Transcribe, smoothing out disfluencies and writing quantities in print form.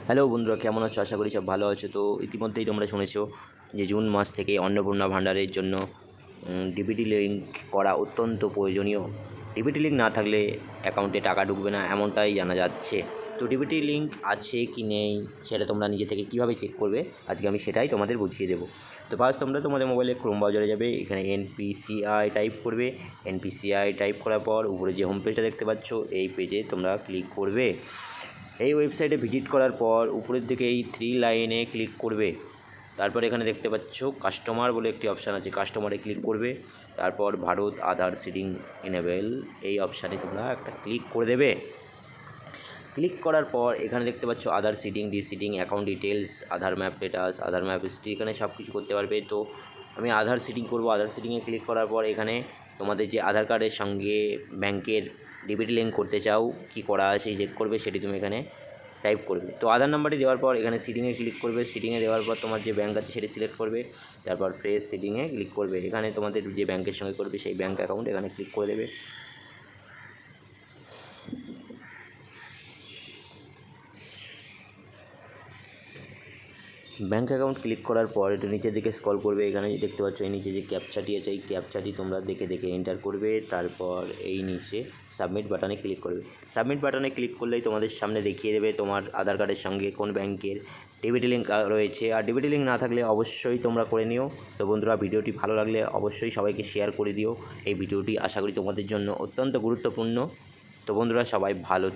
Hello বন্ধুরা, কেমন আছো? আশা করি সব ভালো আছো। তো ইতিমধ্যেই তোমরা শুনেছো যে জুন মাস থেকে অন্নপূর্ণা ভাণ্ডারের জন্য ডিবিটি লিঙ্ক করা অত্যন্ত প্রয়োজনীয়। ডিবিটি লিঙ্ক না থাকলে অ্যাকাউন্টে টাকা ঢুকবে না, এমনটাই জানা যাচ্ছে। তো ডিবিটি লিঙ্ক আছে কি নেই সেটা তোমরা নিজে থেকে কীভাবে চেক করবে, আজকে আমি সেটাই তোমাদের বুঝিয়ে দেবো। তো ফার্স্ট তোমরা তোমাদের মোবাইলে ক্রোম ব্রাউজারে যাবে, এখানে এনপিসিআই টাইপ করবে। এনপিসিআই টাইপ করার পর উপরে যে হোম পেজটা দেখতে পাচ্ছ এই পেজে তোমরা ক্লিক করবে। এই ওয়েবসাইটে ভিজিট করার পর উপরের দিকে এই 3 লাইনে ক্লিক করবে। তারপর এখানে দেখতে পাচ্ছ কাস্টমার বলে একটি অপশান আছে, কাস্টমারে ক্লিক করবে। তারপর ভারত আধার সিডিং এনেবেল এই অপশানে তোমরা একটা ক্লিক করে দেবে। ক্লিক করার পর এখানে দেখতে পাচ্ছ আধার সিডিং, ডিসিডিং, অ্যাকাউন্ট ডিটেলস, আধার ম্যাপ স্ট্যাটাস, আধার ম্যাপ হিস্ট্রি, এখানে সব কিছু করতে পারবে। তো আমি আধার সিডিং করব। আধার সিডিংয়ে ক্লিক করার পর এখানে তোমাদের যে আধার কার্ডের সঙ্গে ব্যাংকের ডিবিটি লিঙ্ক করতে চাও কি করা আছে চেক করবে, সেটি তুমি এখানে টাইপ করবে। তো আধার নাম্বারটি দেওয়ার পর এখানে সিডিংয়ে ক্লিক করবে। সিডিংয়ে দেওয়ার পর তোমার যে ব্যাঙ্ক আছে সেটি সিলেক্ট করবে। তারপর ফ্রেশ সিডিংয়ে ক্লিক করবে। এখানে তোমাদের যে ব্যাংকের সঙ্গে করবে সেই ব্যাঙ্ক অ্যাকাউন্ট এখানে ক্লিক করে দেবে। ব্যাঙ্ক অ্যাকাউন্ট ক্লিক করার পর একটু নিচের দিকে স্ক্রল করবে। এখানে দেখতে পাচ্ছ এই নিচে যে ক্যাপচাটি আছে, এই ক্যাপচাটি তোমরা দেখে দেখে এন্টার করবে। তারপর এই নিচে সাবমিট বাটনে ক্লিক করবে। সাবমিট বাটনে ক্লিক করলেই তোমাদের সামনে দেখিয়ে দেবে তোমার আধার কার্ডের সঙ্গে কোন ব্যাংকের ডিবিটি লিঙ্ক রয়েছে। আর ডিবিটি লিঙ্ক না থাকলে অবশ্যই তোমরা করে নিও। তো বন্ধুরা, ভিডিওটি ভালো লাগলে অবশ্যই সবাইকে শেয়ার করে দিও। এই ভিডিওটি আশা করি তোমাদের জন্য অত্যন্ত গুরুত্বপূর্ণ। তো বন্ধুরা, সবাই ভালো